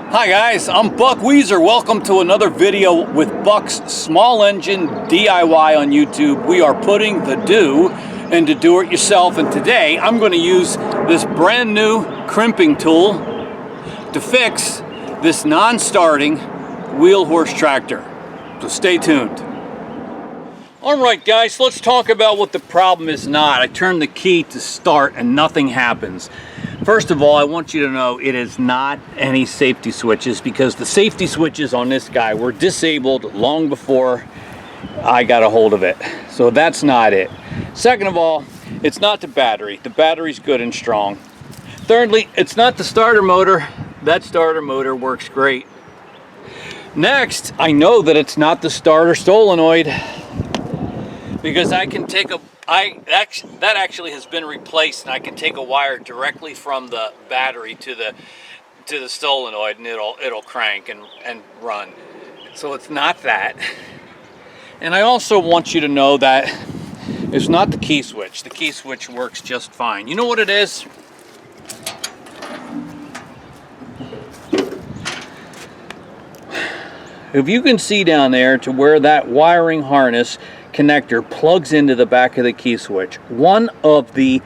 Hi guys, I'm Buck Weezer. Welcome to another video with Buck's Small Engine DIY on YouTube. We are putting the do into do-it-yourself, and today I'm going to use this brand new crimping tool to fix this non-starting wheel horse tractor. So stay tuned. Alright guys, let's talk about what the problem is not. I turn the key to start and nothing happens. First of all, I want you to know it is not any safety switches, because the safety switches on this guy were disabled long before I got a hold of it. So that's not it. Second of all, it's not the battery. The battery's good and strong. Thirdly, it's not the starter motor. That starter motor works great. Next, I know that it's not the starter solenoid, because I can take that actually has been replaced, and I can take a wire directly from the battery to the solenoid, and it'll crank and run. So it's not that. And I also want you to know that it's not the key switch. The key switch works just fine. You know what it is? If you can see down there to where that wiring harness connector plugs into the back of the key switch, one of the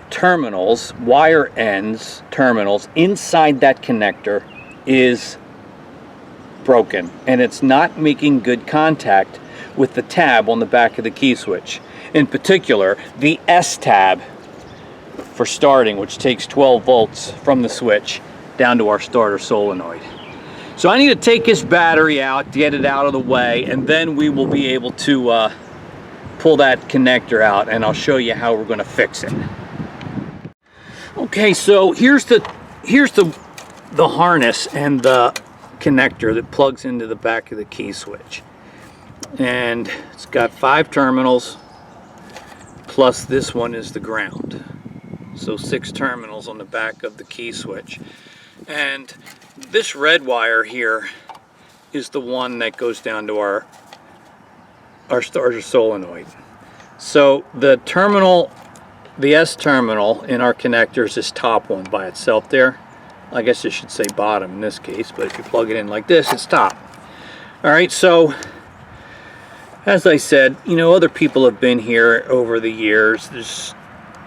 terminals, wire ends terminals inside that connector is broken, and it's not making good contact with the tab on the back of the key switch. In particular, the S tab for starting, which takes 12 volts from the switch down to our starter solenoid. So I need to take this battery out, get it out of the way, and then we will be able to pull that connector out, and I'll show you how we're going to fix it. Okay, so here's the harness and the connector that plugs into the back of the key switch, and it's got 5 terminals plus this one is the ground, so 6 terminals on the back of the key switch. And this red wire here is the one that goes down to our starter solenoid. So the terminal, the S terminal in our connectors, is top one by itself there. I guess I should say bottom in this case, but if you plug it in like this, it's top. Alright, so as I said, you know, other people have been here over the years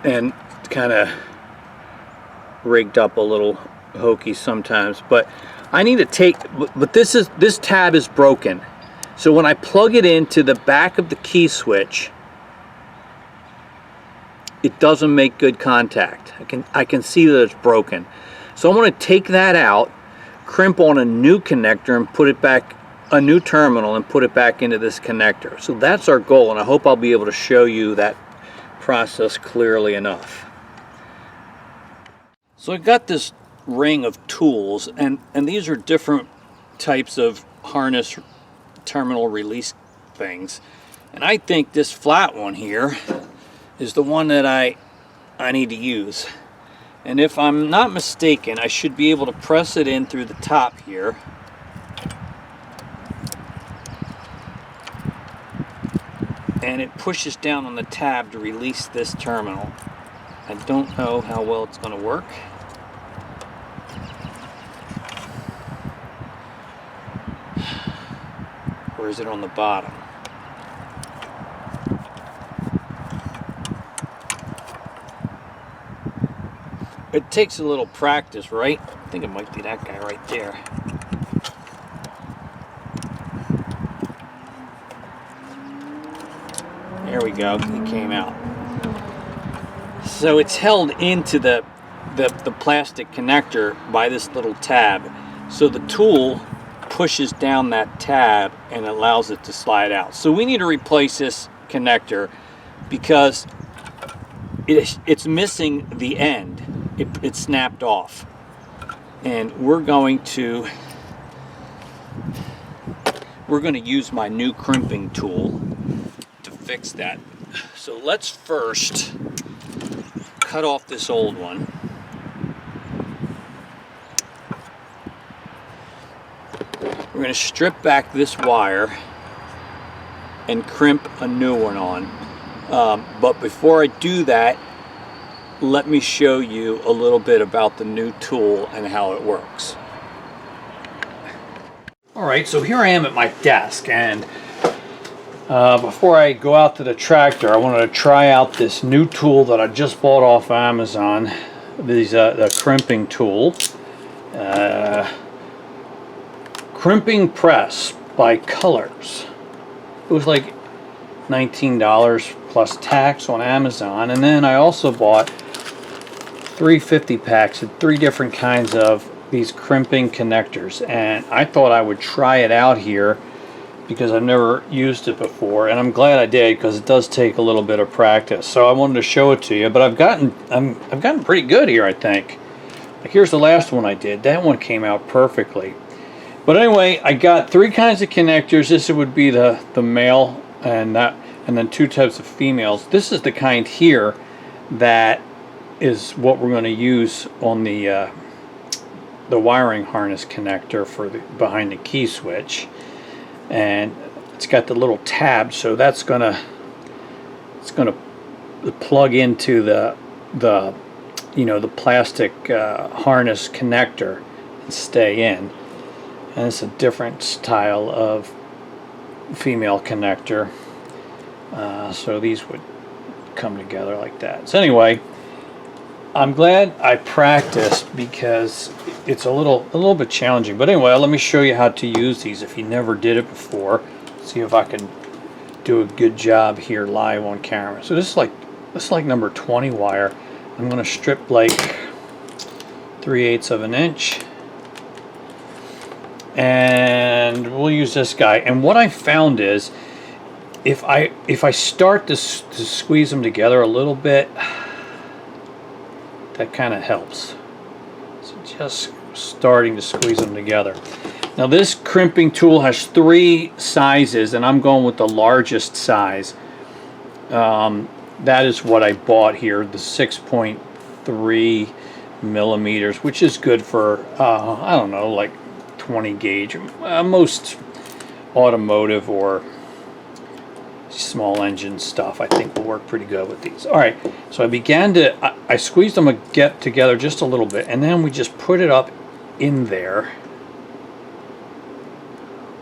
and kind of rigged up a little hokey sometimes, but I need to take, but this tab is broken. So when I plug it into the back of the key switch, it doesn't make good contact. I can see that it's broken. So I'm going to take that out, crimp on a new connector, and put it back, a new terminal, and put it back into this connector. So that's our goal, and I hope I'll be able to show you that process clearly enough. So I got this ring of tools, and these are different types of harness terminal release things, and I think this flat one here is the one that I need to use. And if I'm not mistaken, I should be able to press it in through the top here, and it pushes down on the tab to release this terminal. I don't know how well it's going to work. Or is it on the bottom? It takes a little practice, right? I think it might be that guy right there. There we go, it came out. So it's held into the plastic connector by this little tab. So the tool pushes down that tab and allows it to slide out. So we need to replace this connector because it's missing the end. It snapped off, and we're going to use my new crimping tool to fix that. So let's first cut off this old one. We're going to strip back this wire and crimp a new one on. But before I do that, let me show you a little bit about the new tool and how it works. Alright, so here I am at my desk, and before I go out to the tractor, I wanted to try out this new tool that I just bought off Amazon. The crimping tool. Crimping press by Colors. It was like $19 plus tax on Amazon, and then I also bought 350 packs of 3 different kinds of these crimping connectors, and I thought I would try it out here because I've never used it before, and I'm glad I did because it does take a little bit of practice. So I wanted to show it to you, but I've gotten pretty good here, I think. Like, here's the last one I did. That one came out perfectly. But anyway, I got 3 kinds of connectors. This would be the male, and then 2 types of females. This is the kind here that is what we're going to use on the wiring harness connector for behind the key switch, and it's got the little tab, so it's gonna plug into the plastic harness connector and stay in. And it's a different style of female connector, so these would come together like that. So anyway, I'm glad I practiced because it's a little bit challenging. But anyway, let me show you how to use these if you never did it before. See if I can do a good job here live on camera. So this is like number 20 wire. I'm going to strip like 3/8 of an inch, and we'll use this guy. And what I found is if I start to squeeze them together a little bit, that kind of helps. So just starting to squeeze them together. Now this crimping tool has 3 sizes, and I'm going with the largest size. That is what I bought here, the 6.3 millimeters, which is good for I don't know, like 20 gauge. Most automotive or small engine stuff I think will work pretty good with these. Alright, so I squeezed them together just a little bit, and then we just put it up in there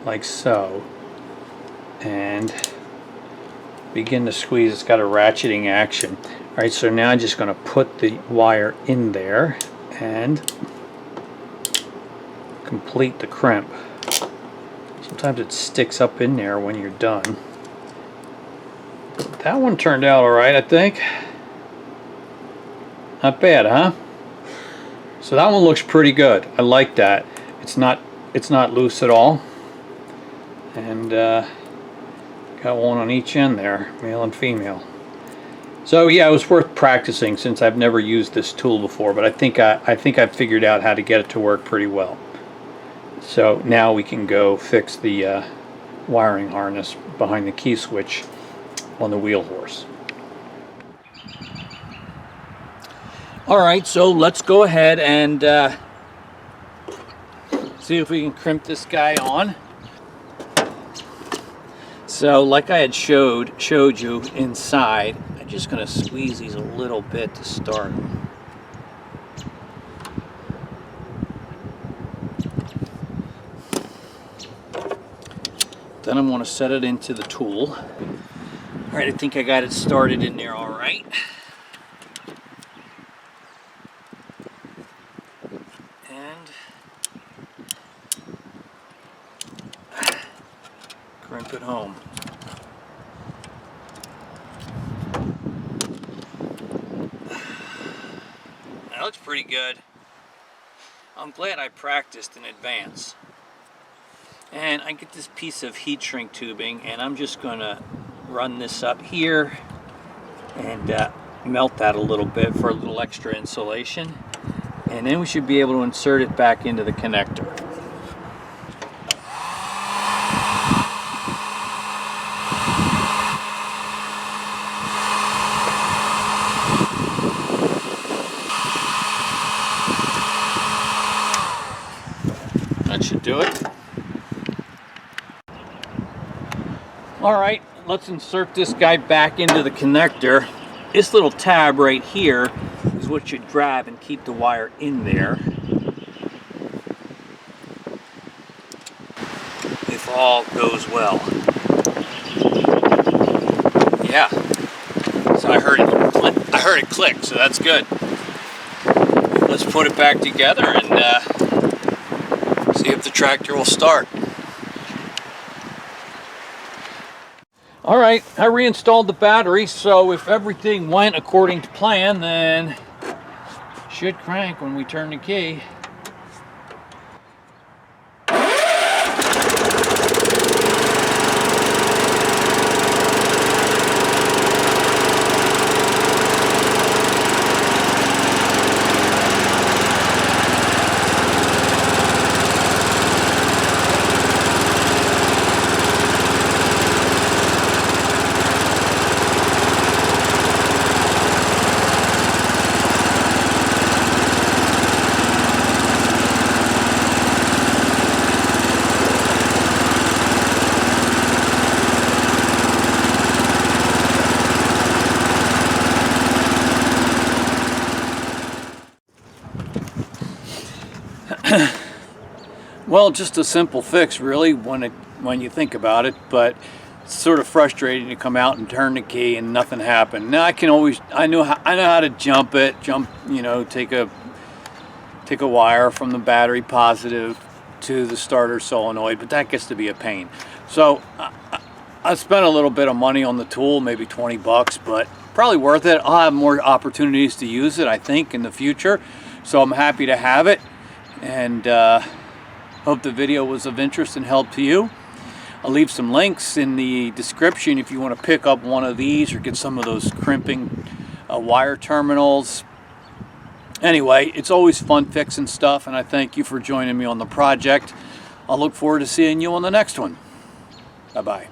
like so, and begin to squeeze. It's got a ratcheting action. Alright, so now I'm just going to put the wire in there and complete the crimp. Sometimes it sticks up in there when you're done. That one turned out alright, I think. Not bad, huh? So that one looks pretty good. I like that. It's not loose at all. And got one on each end there, male and female. So yeah, it was worth practicing since I've never used this tool before, but I think I've figured out how to get it to work pretty well. So now we can go fix the wiring harness behind the key switch on the wheel horse. Alright, so let's go ahead and see if we can crimp this guy on. So like I had showed you inside, I'm just going to squeeze these a little bit to start. Then I'm going to set it into the tool. Alright, I think I got it started in there alright. And crimp it home. That looks pretty good. I'm glad I practiced in advance. And I get this piece of heat shrink tubing, and I'm just going to run this up here and melt that a little bit for a little extra insulation, and then we should be able to insert it back into the connector. That should do it. Alright, let's insert this guy back into the connector. This little tab right here is what you grab and keep the wire in there. all goes well. Yeah, so I heard it click, so that's good. Let's put it back together and see if the tractor will start. All right, I reinstalled the battery, so if everything went according to plan, then it should crank when we turn the key. Well, just a simple fix really when you think about it, but it's sort of frustrating to come out and turn the key and nothing happened. Now I know how to jump, you know, take a wire from the battery positive to the starter solenoid, but that gets to be a pain. So I spent a little bit of money on the tool, maybe 20 bucks, but probably worth it. I'll have more opportunities to use it, I think, in the future. So I'm happy to have it, and hope the video was of interest and help to you. I'll leave some links in the description if you want to pick up one of these or get some of those crimping wire terminals. Anyway, it's always fun fixing stuff, and I thank you for joining me on the project. I'll look forward to seeing you on the next one. Bye-bye.